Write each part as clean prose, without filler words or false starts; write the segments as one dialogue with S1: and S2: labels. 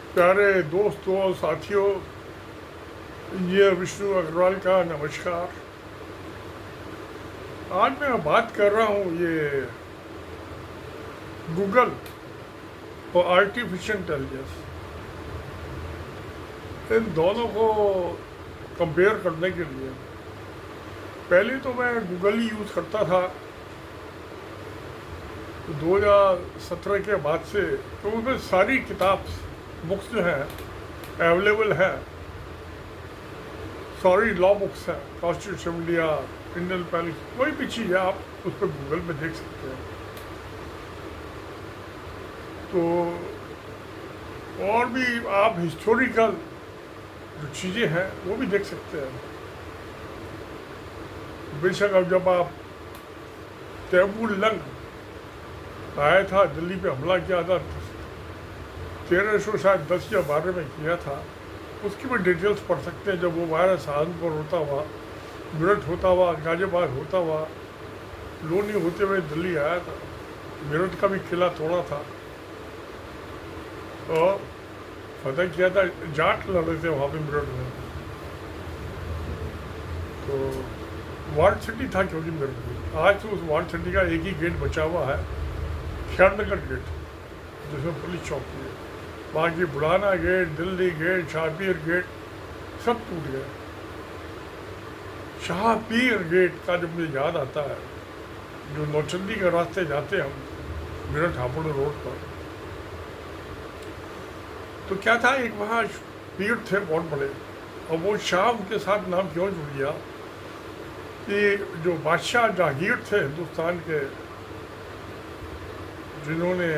S1: प्यारे दोस्तों और साथियों, इंजीनियर विष्णु अग्रवाल का नमस्कार। आज मैं बात कर रहा हूँ ये गूगल और आर्टिफिशियल इंटेलिजेंस, इन दोनों को कंपेयर करने के लिए। पहले तो मैं गूगल ही यूज़ करता था, 2017 के बाद से तो उसमें सारी किताब बुक्स जो हैं अवेलेबल है। सारी लॉ बुक्स हैं, constitution of India, Indian palace, कोई भी चीज़ है आप उस पर गूगल में देख सकते हैं। तो और भी आप हिस्टोरिकल जो चीज़ें हैं वो भी देख सकते हैं। बेशक अब जब आप तैमूर लंग आया था, दिल्ली पे हमला किया था 1310 या 12 में किया था, उसकी भी डिटेल्स पढ़ सकते हैं। जब वो वायरस सहारनपुर होता हुआ, मेरठ होता हुआ, गाजियाबाद होता हुआ, लोनी होते हुए दिल्ली आया था, मेरठ का भी किला तोड़ा था और फतह किया था। जाट लड़ रहे थे वहाँ पे मेरठ में, तो वार्ड सिटी था क्योंकि मेरठ में। आज तो उस वार्ड सिटी का एक ही गेट बचा हुआ है, ख्यालनगर गेट, जिसमें पुलिस चौकी है। बाकी Budhana gate, Delhi gate, Shahpir gate सब टूट गए। शाहपीर गेट का जब मुझे याद आता है, जो नौचंदी के रास्ते जाते हैं हम मेरठ हापुड़ रोड पर, तो क्या था, एक वहाँ पीर थे बहुत बड़े, और वो शाह के साथ नाम क्यों जुड़ गया कि जो बादशाह जहांगीर थे हिंदुस्तान के, जिन्होंने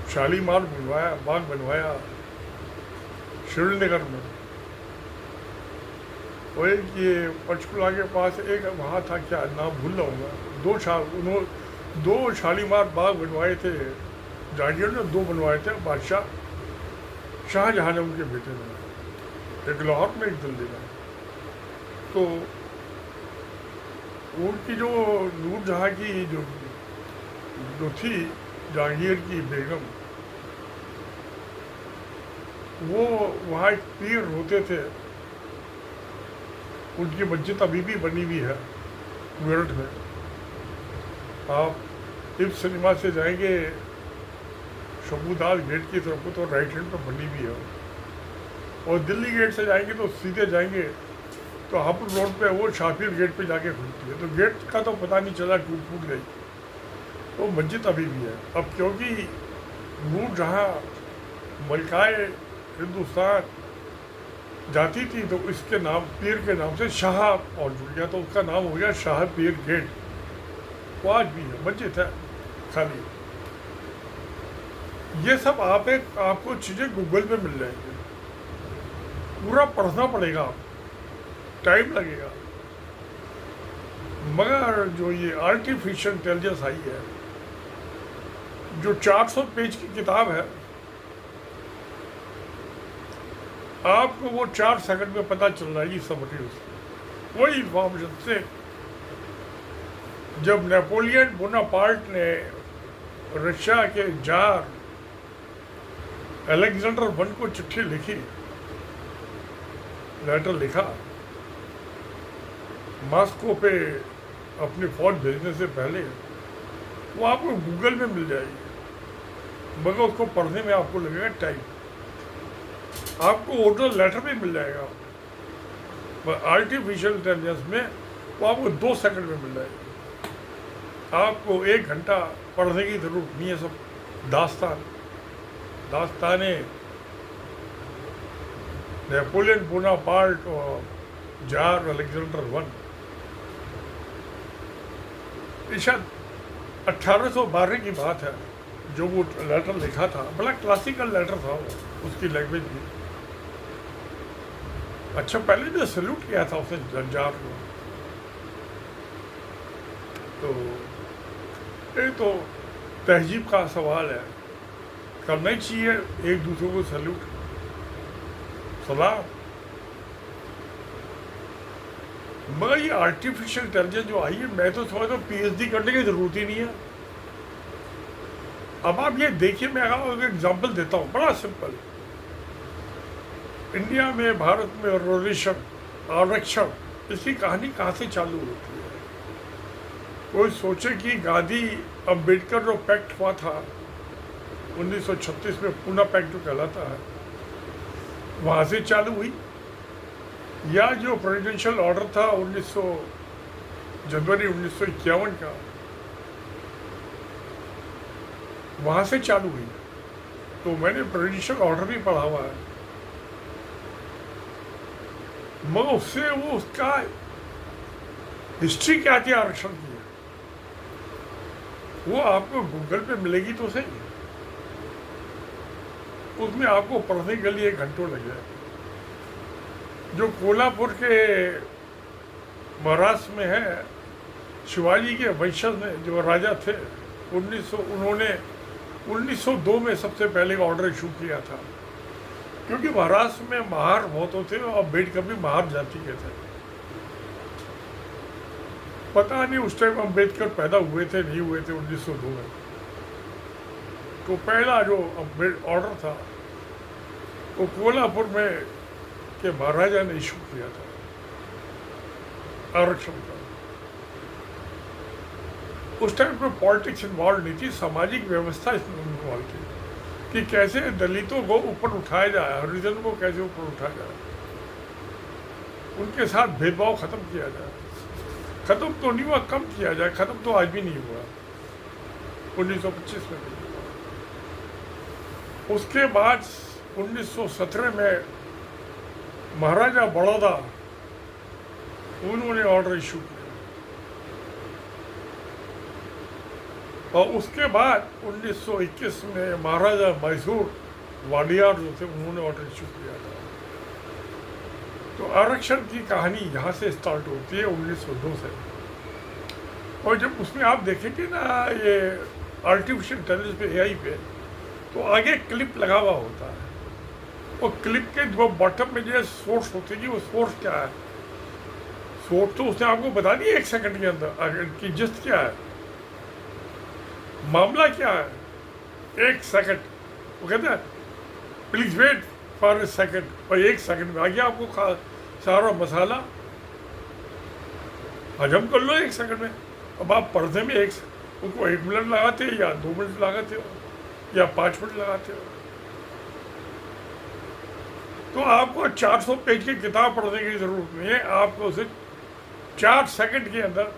S1: शालीमार बनवाया, बाग बनवाया श्रीनगर में, वो एक ये पंचकुला के पास एक वहाँ था, क्या नाम भूल रहा हूँ मैं। उन्होंने 2 शालीमार बाग बनवाए थे जहांगीर ने, 2 बनवाए थे बादशाह शाहजहां ने, उनके बेटे ने, एक लाहौर में एक दिल्ली में। तो उनकी जो नूरजहाँ की जो थी जहांगीर की बेगम, वो वहाँ एक पीर होते थे, उनकी मस्जिद अभी भी बनी हुई है मेरठ में। आप इस सिनेमा से जाएंगे शंभूदास गेट की तरफ को, तो राइट हैंड पर बनी हुई है, और दिल्ली गेट से जाएंगे तो सीधे जाएंगे तो हापुड़ रोड पे वो शाहपीर गेट पे जाके खुलती है। तो गेट का तो पता नहीं चला, टूट फूट गई, तो मस्जिद अभी भी है। अब क्योंकि नूरजहाँ मलकाए हिंदुस्तान जाती थी, तो इसके नाम, पीर के नाम से शाह और जुड़ गया, तो उसका नाम हो गया शाह पीर गेट। वो आज भी है, मस्जिद है खाली। ये सब आपको चीज़ें गूगल पे मिल जाएंगी, पूरा पढ़ना पड़ेगा, आपको टाइम लगेगा। मगर जो ये आर्टिफिशियल इंटेलिजेंस आई है, जो 400 पेज की किताब है, आपको वो 4 सेकंड में पता चल रहा है समरी उसकी, वही इंफॉर्मेशन से। जब नेपोलियन बोनापार्ट ने रशिया के जार अलेक्जेंडर वन को चिट्ठी लिखी, लेटर लिखा मॉस्को पे अपनी फौज भेजने से पहले, वो आपको गूगल में मिल जाएगी, मगर उसको पढ़ने में आपको लगेगा टाइम। आपको ऑर्डर लेटर भी मिल जाएगा, पर आर्टिफिशियल इंटेलिजेंस में वो आपको 2 सेकंड में मिल जाएगी। आपको 1 घंटा पढ़ने की जरूरत नहीं है। सब दास्ताने नेपोलियन बोनापार्ट और जार अलेक्जेंडर वन, शायद 1812 की बात है जो वो लेटर लिखा था। बड़ा क्लासिकल लेटर था वो, उसकी लैंग्वेज भी अच्छा। पहले जो सल्यूट किया था उसने जार को, तो ये तो तहजीब का सवाल है, करना ही चाहिए एक दूसरे को सल्यूट, सलाम। मगर ये आर्टिफिशियल इंटेलिजेंस जो आई है, मैं तो समझता हूँ PhD करने की ज़रूरत ही नहीं है। अब आप ये देखिए, मैं एक एग्जाम्पल देता हूँ बड़ा सिंपल। इंडिया में, भारत में आरक्षण इसकी कहानी कहाँ से चालू होती है? कोई सोचे कि गांधी अंबेडकर जो पैक्ट हुआ था 1936 में, पूना पैक्ट जो कहलाता है, वहाँ से चालू हुई, या जो प्रेसिडेंशियल ऑर्डर था जनवरी 1951 का, वहाँ से चालू हुई? तो मैंने प्रेसिडेंशियल ऑर्डर भी पढ़ा हुआ है, मगर उससे वो उसका हिस्ट्री क्या थी आरक्षण की, वो आपको गूगल पे मिलेगी तो सही, उसमें आपको पढ़ने के लिए 1 घंटों लग जाए। जो कोल्हापुर के महाराष्ट्र में है, शिवाजी के वंशज ने, जो राजा थे, उन्होंने 1902 में सबसे पहले ऑर्डर इशू किया था, क्योंकि महाराष्ट्र में महार बहुत होते और अम्बेडकर भी महार जाति के थे। पता नहीं उस टाइम अम्बेडकर पैदा हुए थे नहीं हुए थे 1902 में। तो पहला जो ऑर्डर था वो कोल्हापुर में के महाराजा ने इशू किया था आरक्षण का। उस टाइम पे पॉलिटिक्स इन्वॉल्व नहीं थी, सामाजिक व्यवस्था इसमें इन्वॉल्व थी कि कैसे दलितों को ऊपर उठाया जाए, हरिजन को कैसे ऊपर उठाया जाए, उनके साथ भेदभाव खत्म किया जाए। खत्म तो नहीं हुआ, कम किया जाए, खत्म तो आज भी नहीं हुआ, 1925 में नहीं हुआ। उसके बाद 1917 में महाराजा बड़ौदा, उन्होंने ऑर्डर इशू किया, और उसके बाद 1921 में महाराजा मैसूर वाडियार जो थे, उन्होंने ऑर्डर इशू किया था। तो आरक्षण की कहानी यहाँ से स्टार्ट होती है 1902 से। और जब उसमें आप देखेंगे ना ये आर्टिफिशियल इंटेलिजेंस पे, AI पे, तो आगे क्लिप लगा हुआ होता है, और क्लिप के जो बॉटम में जो सोर्स होती है, वो सोर्स क्या है, सोर्स तो उसने आपको बता दिया 1 सेकंड के अंदर कि जिस्ट क्या है, मामला क्या है, 1 सेकंड। वो कहते हैं please wait for a second, और 1 सेकंड में आ गया आपको सारा मसाला, हजम कर लो 1 सेकंड में। अब आप पर्दे में उनको 1 मिनट लगाते हो, या 2 मिनट लगाते हो, या 5 मिनट लगाते हो, तो आपको 400 पेज की किताब पढ़ने की जरूरत नहीं है, आपको उसे 4 सेकंड के अंदर।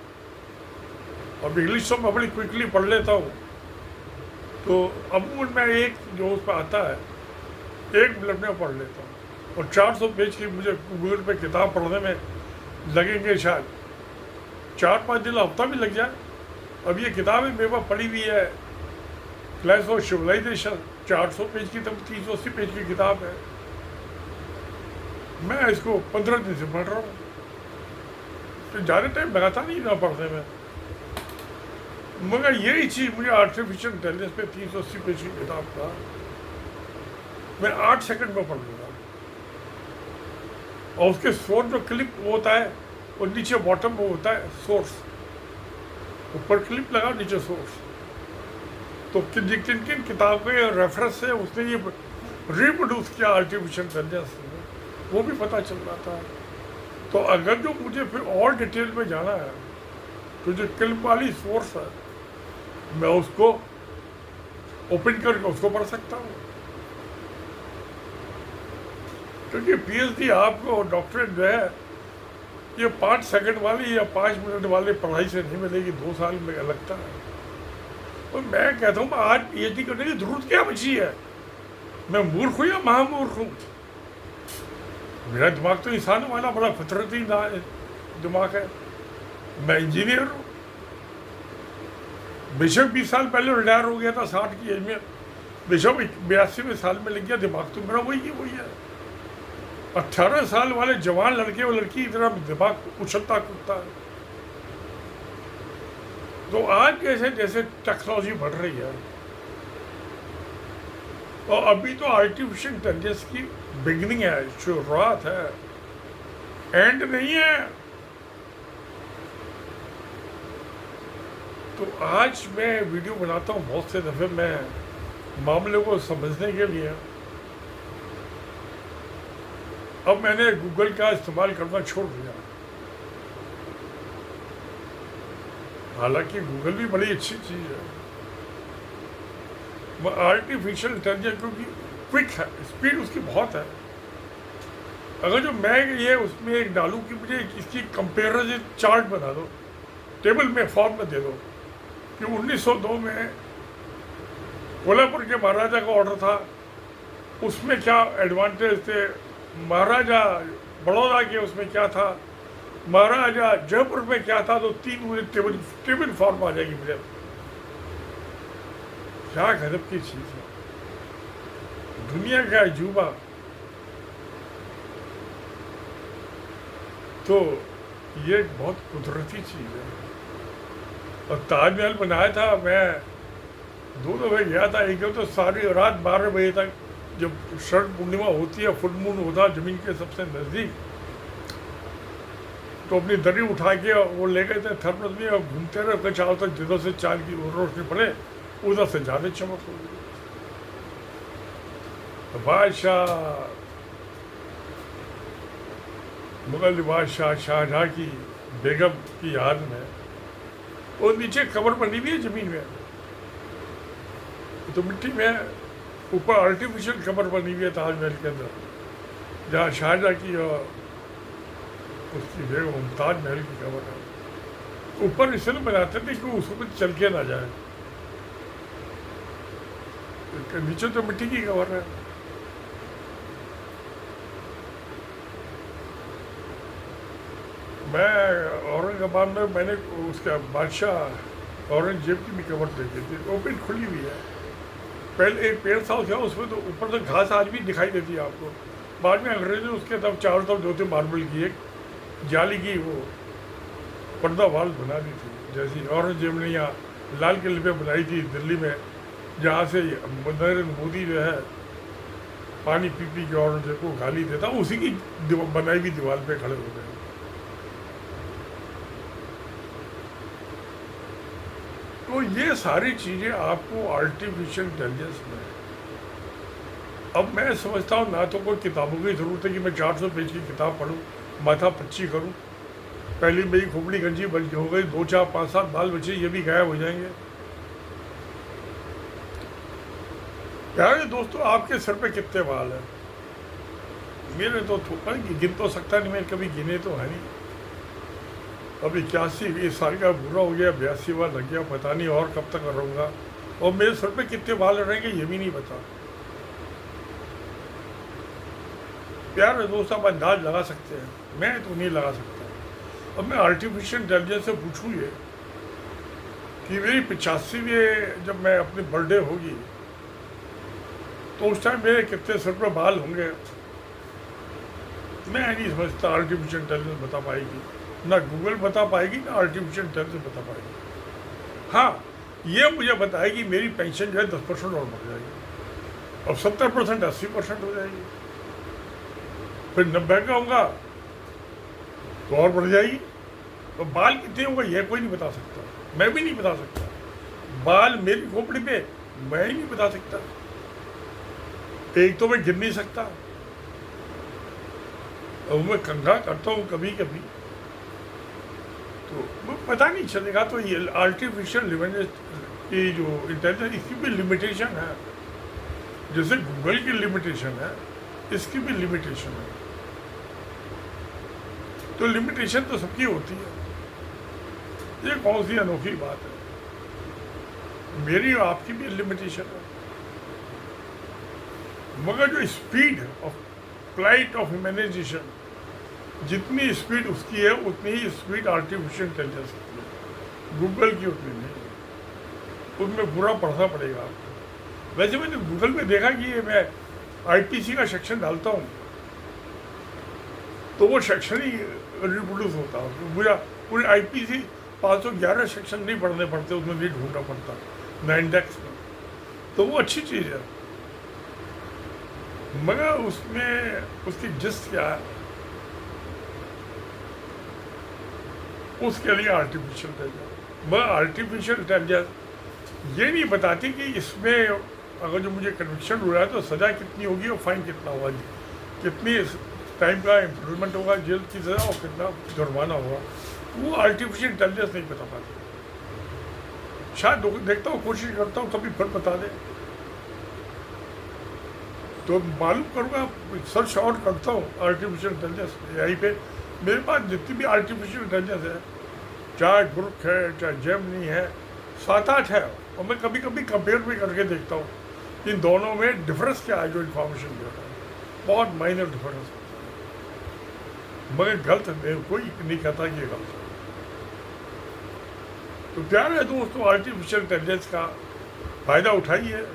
S1: अब इंग्लिश तो मैं बड़ी क्विकली पढ़ लेता हूँ, तो अमूमन मैं एक जो उस पर आता है 1 मिनट में पढ़ लेता हूँ, और 400 पेज की मुझे गूगल पे किताब पढ़ने में लगेंगे शायद 4-5 दिन, हफ्ता भी लग जाए। अब ये किताबें मेरे पास पढ़ी हुई है, क्लास ऑफ सिविलाइजेशन, 400 पेज की, तब 380 पेज की किताब है, मैं इसको 15 दिन से पढ़ रहा हूँ, तो ज़्यादा टाइम लगाता नहीं ना पढ़ने में। मगर यही चीज़ मुझे आर्टिफिशियल इंटेलिजेंस पे 380 पेज की किताब का मैं 8 सेकंड में पढ़ लूँगा, और उसके सोर्स जो क्लिप होता है, और नीचे बॉटम में होता है सोर्स, ऊपर क्लिप लगा, नीचे सोर्स, तो किन किन किताब के रेफरेंस से उसने ये रिप्रोड्यूस किया आर्टिफिशियल इंटेलिजेंस, वो भी पता चल जाता है। तो अगर जो मुझे फिर और डिटेल में जाना है, तो जो क्लिप वाली सोर्स है, मैं उसको ओपन करके उसको पढ़ सकता हूँ, क्योंकि PhD आपको डॉक्टरेट जो है ये 5 सेकंड वाली या 5 मिनट वाली पढ़ाई से नहीं मिलेगी, 2 साल में लगता है। और मैं कहता हूँ आज PhD करने की जरूरत क्या बची है? मैं मूर्ख हूँ या महामूर्ख हूँ? मेरा दिमाग तो इंसान वाला बड़ा फितरती दिमाग है, मैं इंजीनियर हूँ, बेशक 20 साल पहले रिटायर हो गया था 60 की एज में, बेशक 82वें साल में लग गया, दिमाग तो मेरा वही है। 18 साल वाले जवान लड़के और लड़की की तरह दिमाग उछलता कूदता है। तो आज जैसे जैसे टेक्नोलॉजी बढ़ रही है, और अभी तो आर्टिफिशियल इंटेलिजेंस की बिगनिंग है, शुरुआत है, एंड नहीं है। तो आज मैं वीडियो बनाता हूँ बहुत से दफ़े मैं मामले को समझने के लिए। अब मैंने गूगल का इस्तेमाल करना छोड़ दिया। हालांकि गूगल भी बड़ी अच्छी चीज़ है, आर्टिफिशियल इंटेलिजेंस क्योंकि क्विक है, स्पीड उसकी बहुत है। अगर जो मैं ये उसमें एक डालूं कि मुझे इसकी कंपेरिजन चार्ट बना दो, टेबल में फॉर्म में दे दो कि 1902 में कोल्हापुर के महाराजा का ऑर्डर था, उसमें क्या एडवांटेज थे, महाराजा बड़ौदा के उसमें क्या था, महाराजा जयपुर में क्या था, तो 3 मुझे टेबल फॉर्म आ जाएगी मुझे। क्या गजब की चीज़ है, दुनिया का अजूबा। तो ये एक बहुत कुदरती चीज़ है। और ताजमहल बनाया था, मैं 2 दफ़े गया था। एक तो सारी रात 12 बजे तक, जब शरद पूर्णिमा होती है, फुल मून होता ज़मीन के सबसे नज़दीक, तो अपनी दरी उठा के वो ले गए थे थर्मस में और घूमते रहे चारों तक, जिधर से चांद की रोशनी पड़े उधर से ज़्यादा चमक हो गई। बादशाह, मुगल बादशाह शाहजहाँ की बेगम की याद में, और नीचे कब्र बनी हुई है ज़मीन में, तो मिट्टी में ऊपर आर्टिफिशियल कब्र बनी हुई है ताजमहल के अंदर, जहाँ शाहजहाँ की और उसकी बेगम मुमताज महल की कब्र है। ऊपर इसलिए बनाते थे कि उसको कुछ चल के ना जाए, नीचे तो मिट्टी की कब्र है। मैं औरंगाबाद में मैंने उसका बादशाह औरंगजेब की भी कब्र देखी थी, ओपन खुली हुई है। पहले एक पेड़ था उसका, उसमें तो ऊपर से घास आज भी दिखाई देती है आपको। बाद में अंग्रेजों ने उसके तब चारों तरफ 2 मार्बल की एक जाली की वो पर्दा वाल बना दी थी, जैसी औरंगजेब ने यहाँ लाल किले पे बनाई थी दिल्ली में, जहाँ से नरेंद्र मोदी जो है पानी पी पी के औरंगजेब को गाली देता, उसी की बनाई हुई दीवार पे खड़े हो गए। तो ये सारी चीज़ें आपको आर्टिफिशियल इंटेलिजेंस में, अब मैं समझता हूँ ना तो कोई किताबों की ज़रूरत है कि मैं 400 पेज की किताब पढूं, माथा पच्ची करूं, पहली मेरी खोपड़ी गंजी बन हो गई, 2 4 5 7 बाल बच्चे ये भी गायब हो जाएंगे। प्यारे दोस्तों, आपके सर पे कितने बाल हैं? मेरे तो गिन तो सकता नहीं, मैं कभी गिने तो है नहीं। अब 81 साल का बुरा हो गया, 82 बार लग गया, पता नहीं और कब तक रहूँगा। और मेरे सर पे कितने बाल रहेंगे ये भी नहीं पता। प्यारे दोस्त, आप अंदाज लगा सकते हैं, मैं तो नहीं लगा सकता। अब मैं आर्टिफिशियल इंटेलिजेंस से पूछूँ ये कि मेरी 85वीं जब मैं अपनी बर्थडे होगी तो उस टाइम मेरे कितने सर पर बाल होंगे, मैं नहीं समझता आर्टिफिशियल इंटेलिजेंस बता पाएगी। ना गूगल बता पाएगी, ना आर्टिफिशियल इंटेलिजेंस बता पाएगी। हाँ, ये मुझे बताएगी मेरी पेंशन जो है 10% और बढ़ जाएगी, और 70% 80% हो जाएगी, फिर 90 का होगा तो और बढ़ जाएगी। तो बाल कितने होंगे ये कोई नहीं बता सकता, मैं भी नहीं बता सकता। बाल मेरी खोपड़ी पे मैं ही नहीं बता सकता, एक तो मैं गिन नहीं सकता, और मैं कंघा करता हूँ कभी कभी, तो वो पता नहीं चलेगा। तो ये आर्टिफिशियल की जो इंटेलिजेंस, इसकी भी लिमिटेशन है, जैसे गूगल की लिमिटेशन है, इसकी भी लिमिटेशन है। तो लिमिटेशन तो सबकी होती है, ये कौन सी अनोखी बात है? मेरी और आपकी भी लिमिटेशन है, मगर जो speed of flight of humanisation, जितनी स्पीड उसकी है उतनी ही स्पीड आर्टिफिशियल इंटेलिजेंस की है, गूगल की उतनी नहीं। उनमें बुरा पढ़ना पड़ेगा आपको। वैसे मैंने गूगल में देखा कि ये मैं आईपीसी का सेक्शन डालता हूँ तो वो सेक्शन ही रिप्रोड्यूस होता है, पूरे आईपीसी 511 सेक्शन नहीं पढ़ने पड़ते, उसमें नहीं ढूंढना पड़ता ना इंडेक्स में, तो वो अच्छी चीज़ है। मगर उसमें उसकी जिस्ट क्या है, उसके लिए आर्टिफिशियल इंटेलिजेंस मैं आर्टिफिशियल इंटेलिजेंस ये नहीं बताती कि इसमें अगर जो मुझे कन्विक्शन हो रहा है तो सज़ा कितनी होगी और फाइन कितना होगा, कितनी टाइम का इम्प्रूवमेंट होगा जेल की सज़ा और कितना जुर्माना होगा, वो आर्टिफिशियल इंटेलिजेंस नहीं बता पाती। शायद देखता हूँ, कोशिश करता हूँ कभी फिर बता दे तो मालूम करूँगा, सर्च आउट करता हूँ आर्टिफिशियल इंटेलिजेंस यहीं पे। मेरे पास जितनी भी आर्टिफिशियल इंटेलिजेंस है, चाहे ग्रुप है चाहे जेमिनी है, 7-8 है, और मैं कभी कभी कंपेयर भी करके देखता हूँ इन दोनों में डिफरेंस क्या है जो इन्फॉर्मेशन दे रहा है, बहुत माइनर डिफरेंस होता है, मगर गलत नहीं, कोई नहीं कहता कि ये गलत है। तो प्यारे दोस्तों, आर्टिफिशियल इंटेलिजेंस का फ़ायदा उठाइए।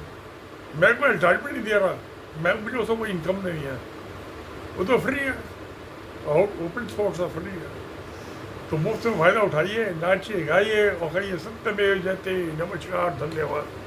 S1: मैं कोई एडवर्टाइजमेंट नहीं दे रहा, मैं मुझे उसको कोई इनकम नहीं है, वो तो फ्री है और ओपन सोर्स है, फ्री है, तो मुफ्त में फ़ायदा उठाइए, नाचिए गाइए और कहिए सत्यमेव जयते। नमस्कार, धन्यवाद।